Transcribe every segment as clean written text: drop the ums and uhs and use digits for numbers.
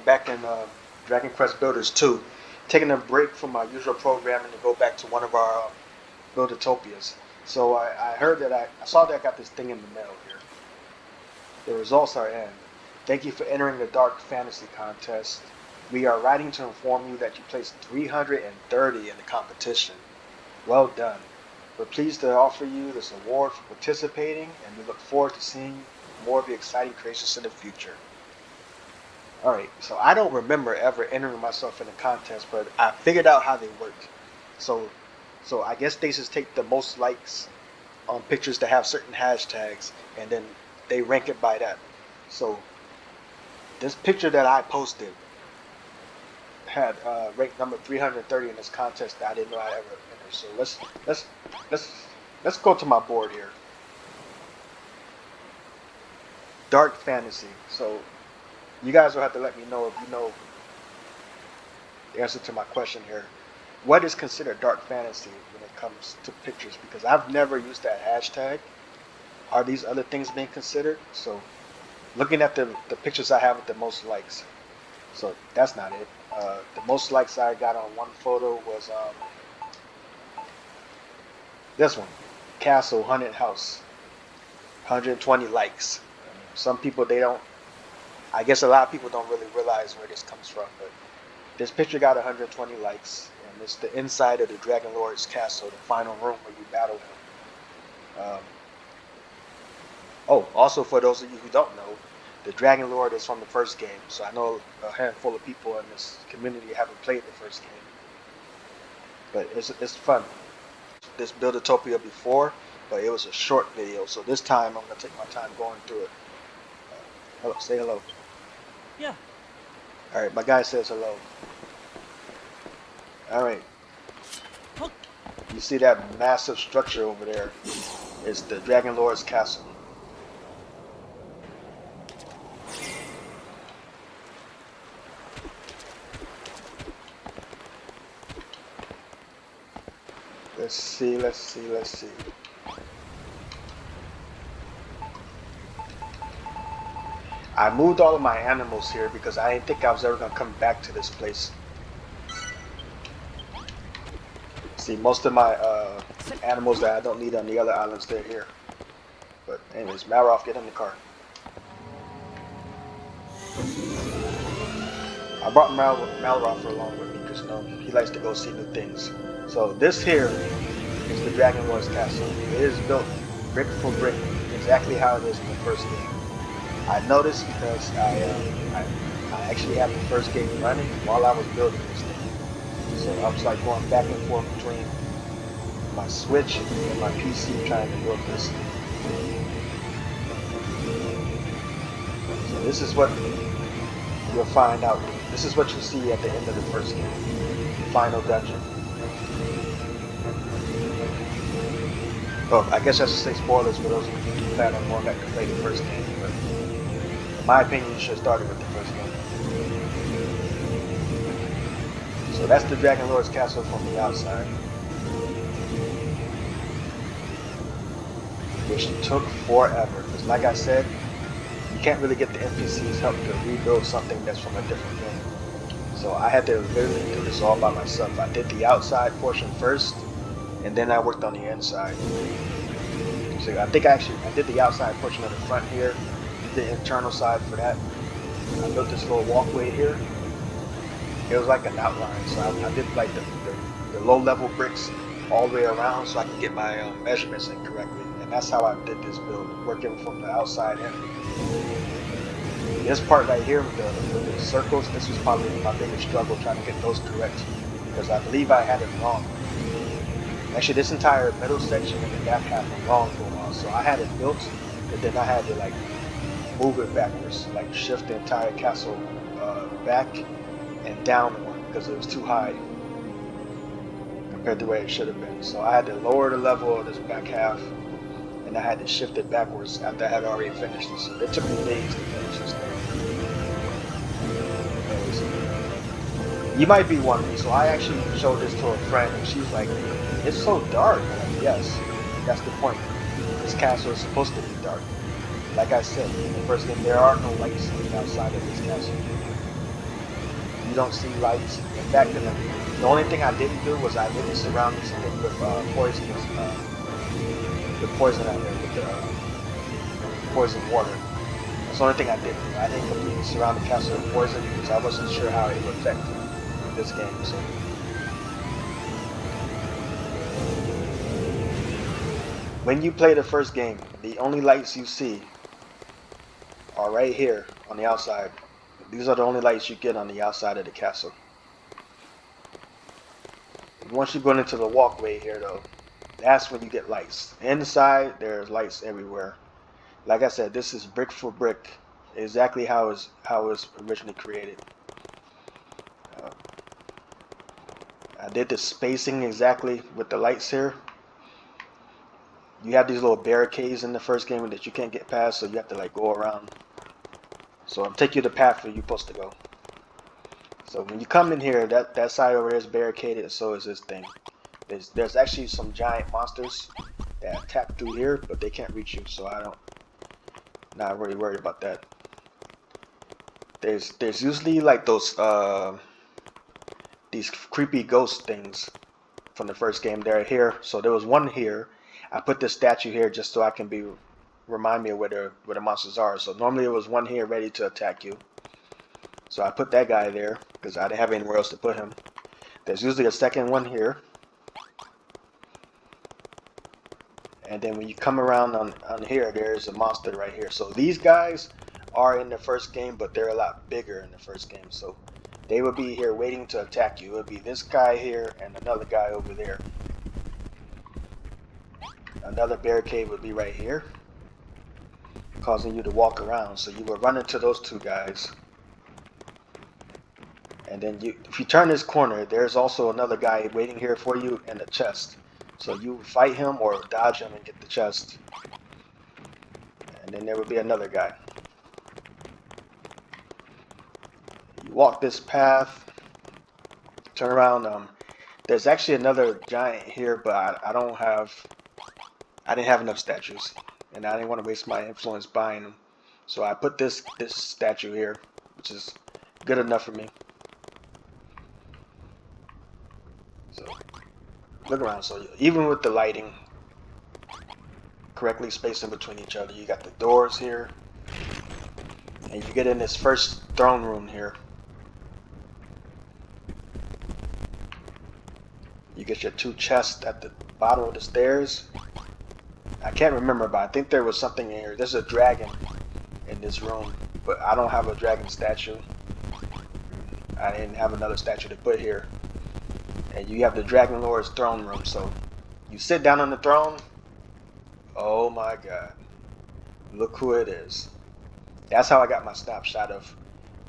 back in Dragon Quest Builders 2, taking a break from my usual programming to go back to one of our Buildotopias. So I heard that I saw that I got this thing in the mail here. The results are in. Thank you for entering the Dark Fantasy Contest. We are writing to inform you that you placed 330 in the competition. Well done. We're pleased to offer you this award for participating, and we look forward to seeing more of your exciting creations in the future. Alright, so I don't remember ever entering myself in a contest, but I figured out how they work. So so I guess they just take the most likes on pictures that have certain hashtags, and then they rank it by that. So this picture that I posted had ranked number 330 in this contest that I didn't know I'd ever enter. So let's let's let's go to my board here. Dark fantasy. So you guys will have to let me know if you know the answer to my question here. What is considered dark fantasy when it comes to pictures? Because I've never used that hashtag. Are these other things being considered? So looking at the pictures I have with the most likes. So that's not it. The most likes I got on one photo was this one. Castle, Haunted House. 120 likes. Some people, they don't, I guess a lot of people don't really realize where this comes from, but this picture got 120 likes, and it's the inside of the Dragon Lord's castle, the final room where you battle him. Oh, also for those of you who don't know, the Dragon Lord is from the first game, so I know a handful of people in this community haven't played the first game, but it's fun. This Buildertopia before, but it was a short video, so this time I'm gonna take my time going through it. Hello, say hello. Yeah. All right, my guy says hello. All right, you see that massive structure over there? It's the Dragon Lord's castle. Let's see, let's see, let's see. I moved all of my animals here because I didn't think I was ever going to come back to this place. See, most of my animals that I don't need on the other islands, they're here. But anyways, Malroth, get in the car. I brought Malroth along with me because you know he likes to go see new things. So this here is the Dragon Lord's castle. It is built brick for brick, exactly how it is in the first game. I noticed because I actually had the first game running while I was building this thing. So I was like going back and forth between my Switch and my PC trying to build this. So this is what you'll find out. This is what you see at the end of the first game. Final dungeon. Oh, I guess I should say spoilers for those who plan on going back to play the first game. But in my opinion, you should have started with the first game. So that's the Dragon Lord's castle from the outside, which took forever. Because like I said, you can't really get the NPCs help to rebuild something that's from a different game. So I had to literally do this all by myself. I did the outside portion first, and then I worked on the inside. So I think I did the outside portion of the front here, the internal side for that. I built this little walkway here. It was like an outline, so I did like the low level bricks all the way around so I could get my measurements in correctly. And that's how I did this build, working from the outside in. This part right here with the circles, this was probably my biggest struggle trying to get those correct, because I believe I had it wrong. Actually, this entire middle section and the back half was wrong for a while, so I had it built, but then I had to like move it backwards, like shift the entire castle back and down one because it was too high compared to where it should have been. So I had to lower the level of this back half, and I had to shift it backwards after I had already finished it. So it took me days to finish this thing. You might be wondering, so I actually showed this to a friend, and she's like, "It's so dark." I'm like, yes, that's the point. This castle is supposed to be dark. Like I said in the first game, there are no lights outside of this castle. you don't see lights. In fact, the only thing I didn't do was I didn't surround this thing with poison out there, with the poison water. That's the only thing I didn't do. I didn't completely surround the castle with poison because I wasn't sure how it would affect this game. So when you play the first game, the only lights you see are right here on the outside. These are the only lights you get on the outside of the castle. Once you go into the walkway here though, that's when you get lights. Inside, there's lights everywhere. Like I said, this is brick for brick, exactly how it was originally created. Uh, I did the spacing exactly with the lights here. You have these little barricades in the first game that you can't get past, so you have to like go around. So I'll take you the path where you're supposed to go. So when you come in here, that side over there is barricaded, and so is this thing. There's actually some giant monsters that tap through here, but they can't reach you, so not really worried about that. There's usually like those these creepy ghost things from the first game. They're here, so there was one here. I put this statue here just so I can remind me of where the monsters are. So normally it was one here ready to attack you. So I put that guy there because I didn't have anywhere else to put him. There's usually a second one here. And then when you come around on here, there's a monster right here. So these guys are in the first game, but they're a lot bigger in the first game. So they would be here waiting to attack you. It would be this guy here and another guy over there. Another barricade would be right here, causing you to walk around. So you would run into those two guys. And then if you turn this corner, there's also another guy waiting here for you in the chest. So you fight him or dodge him and get the chest. And then there would be another guy. You walk this path, turn around. There's actually another giant here, but I didn't have enough statues, and I didn't want to waste my influence buying them. So I put this statue here, which is good enough for me. So look around. So even with the lighting correctly spaced in between each other, you got the doors here, and you get in this first throne room here. You get your two chests at the bottom of the stairs. I can't remember, but I think there was something in here. There's a dragon in this room, but I don't have a dragon statue. I didn't have another statue to put here. And you have the Dragon Lord's throne room, so you sit down on the throne. Oh my god. Look who it is. That's how I got my snapshot of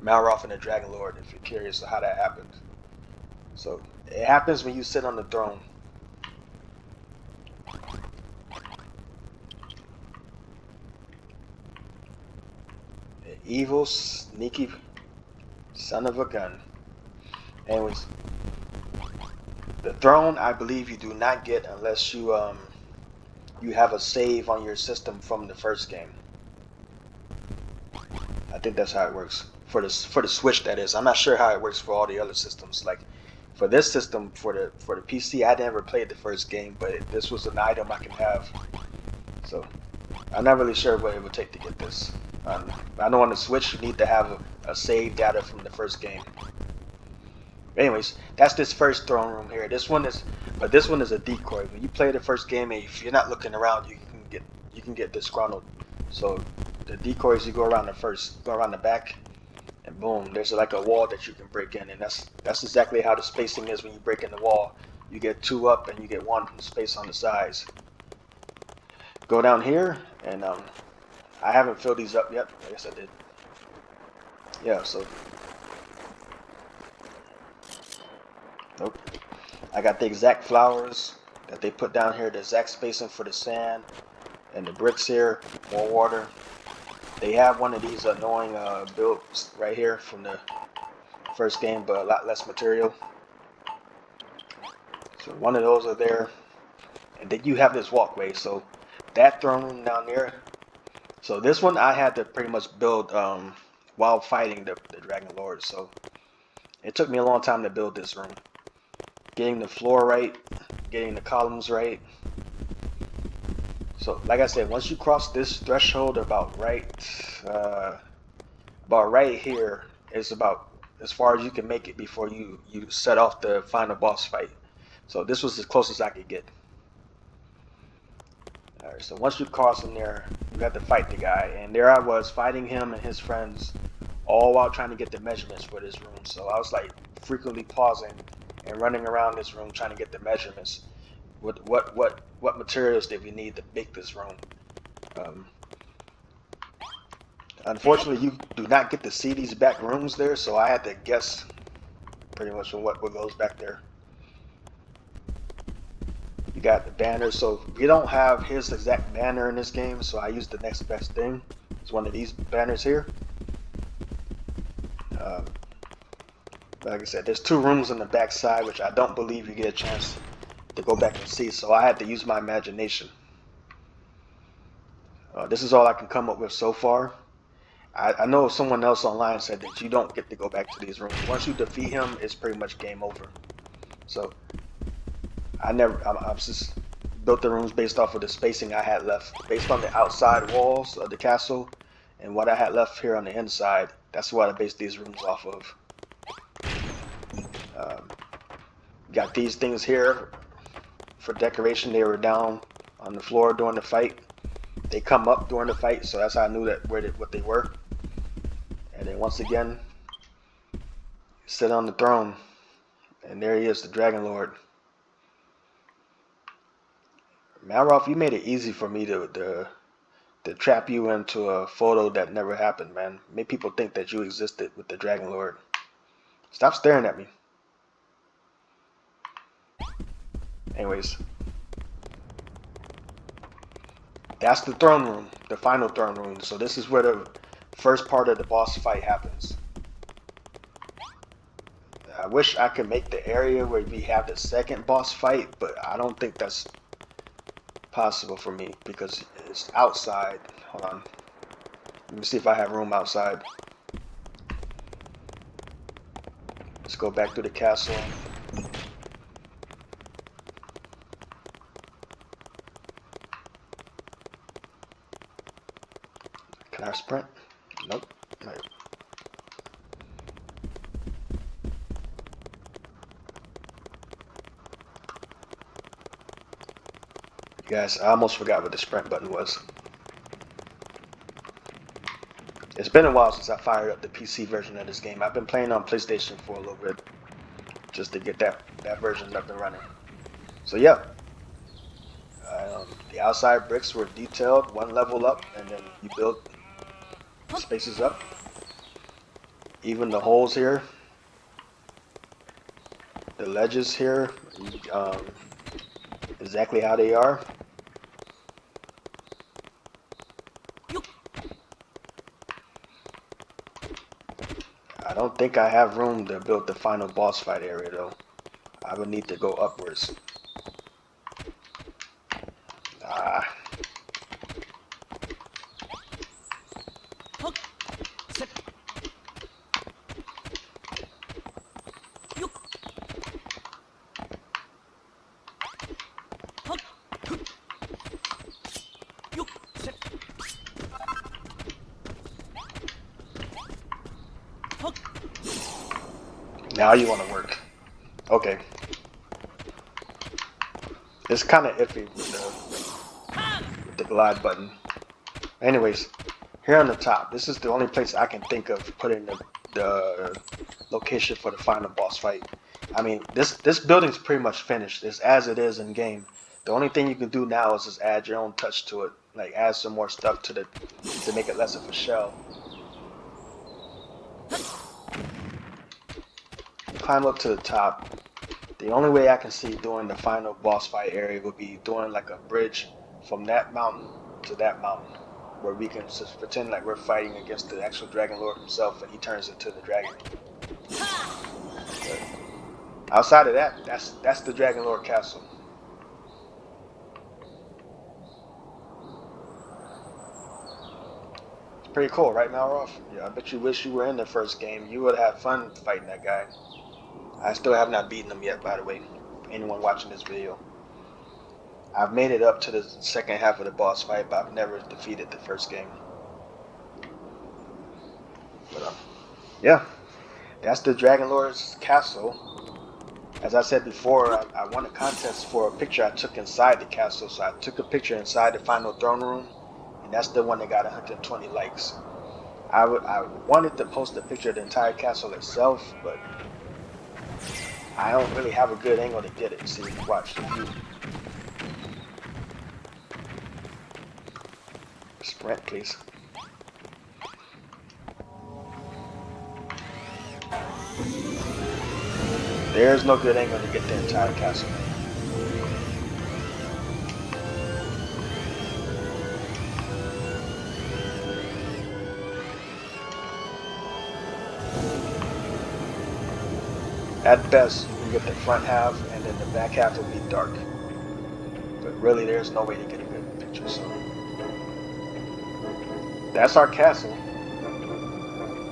Malroth and the Dragon Lord, if you're curious how that happened. So it happens when you sit on the throne. The evil, sneaky son of a gun. Anyways, the throne, I believe you do not get unless you have a save on your system from the first game. I think that's how it works for the Switch. That is, I'm not sure how it works for all the other systems. Like for this system, for the PC, I never played the first game, but this was an item I can have. So I'm not really sure what it would take to get this. I know on the Switch you need to have a save data from the first game. Anyways, that's this first throne room here. This one is a decoy. When you play the first game, and if you're not looking around, you can get disgruntled. So the decoys, you go around the back, and boom, there's like a wall that you can break in, and that's exactly how the spacing is when you break in the wall. You get two up, and you get one space on the sides. Go down here, and I haven't filled these up yet. I guess I did. Yeah, so. Nope. I got the exact flowers that they put down here, the exact spacing for the sand and the bricks here, more water. They have one of these annoying builds right here from the first game, but a lot less material. So one of those are there. And then you have this walkway. So that throne room down there. So this one I had to pretty much build while fighting the Dragon Lord. So It took me a long time to build this room. Getting the floor right, getting the columns right. So, like I said, once you cross this threshold about right here is about as far as you can make it before you set off the final boss fight. So this was as close as I could get. Alright, so once you cross in there, you have to fight the guy, and there I was fighting him and his friends, all while trying to get the measurements for this room. So I was like frequently pausing and running around this room trying to get the measurements. What materials did we need to make this room? Unfortunately, you do not get to see these back rooms there, so I had to guess pretty much on what goes back there. You got the banner, so we don't have his exact banner in this game, so I used the next best thing. It's one of these banners here. Like I said, there's 2 rooms on the back side, which I don't believe you get a chance to go back and see, so I had to use my imagination. This is all I can come up with so far. I know someone else online said that you don't get to go back to these rooms. Once you defeat him, it's pretty much game over. So I just built the rooms based off of the spacing I had left, based on the outside walls of the castle and what I had left here on the inside. That's what I based these rooms off of. Got these things here for decoration. They were down on the floor during the fight. They come up during the fight, so that's how I knew that what they were. And then once again, sit on the throne, and there he is, the Dragon Lord. Malroth, you made it easy for me to trap you into a photo that never happened, man. Make people think that you existed with the Dragon Lord. Stop staring at me. Anyways, that's the throne room, the final throne room. So this is where the first part of the boss fight happens. I wish I could make the area where we have the second boss fight, but I don't think that's possible for me because it's outside. Hold on. Let me see if I have room outside. Let's go back to the castle. Can I sprint? Nope. Right. Guys, I almost forgot what the sprint button was. It's been a while since I fired up the PC version of this game. I've been playing on PlayStation for a little bit just to get that version up and running. So yeah, the outside bricks were detailed, 1 level up, and then you build spaces up. Even the holes here, the ledges here, exactly how they are. I don't think I have room to build the final boss fight area though. I would need to go upwards. Now you want to work. Okay. It's kind of iffy with the glide button. Anyways, here on the top, this is the only place I can think of putting the location for the final boss fight. I mean, this building's pretty much finished. It's as it is in game. The only thing you can do now is just add your own touch to it, like add some more stuff to make it less of a shell. Climb up to the top. The only way I can see doing the final boss fight area would be doing like a bridge from that mountain to that mountain, where we can just pretend like we're fighting against the actual Dragon Lord himself, and he turns into the dragon. But outside of that, that's the Dragon Lord castle. Pretty cool, right, Malroth? Yeah, I bet you wish you were in the first game. You would have fun fighting that guy. I still have not beaten him yet, by the way. Anyone watching this video. I've made it up to the second half of the boss fight, but I've never defeated the first game. But yeah, that's the Dragon Lord's castle. As I said before, I won a contest for a picture I took inside the castle, so I took a picture inside the final throne room, and that's the one that got 120 likes. I wanted to post a picture of the entire castle itself, but I don't really have a good angle to get it. See, watch. Sprint, please. There's no good angle to get the entire castle. At best, you can get the front half, and then the back half will be dark. But really, there's no way to get a good picture. So that's our castle.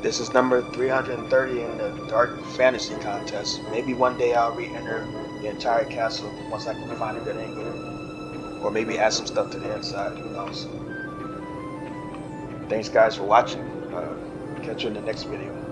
This is number 330 in the Dark Fantasy Contest. Maybe one day I'll re-enter the entire castle once I can find a good angle. Or maybe add some stuff to the inside, who knows. Thanks guys for watching. Catch you in the next video.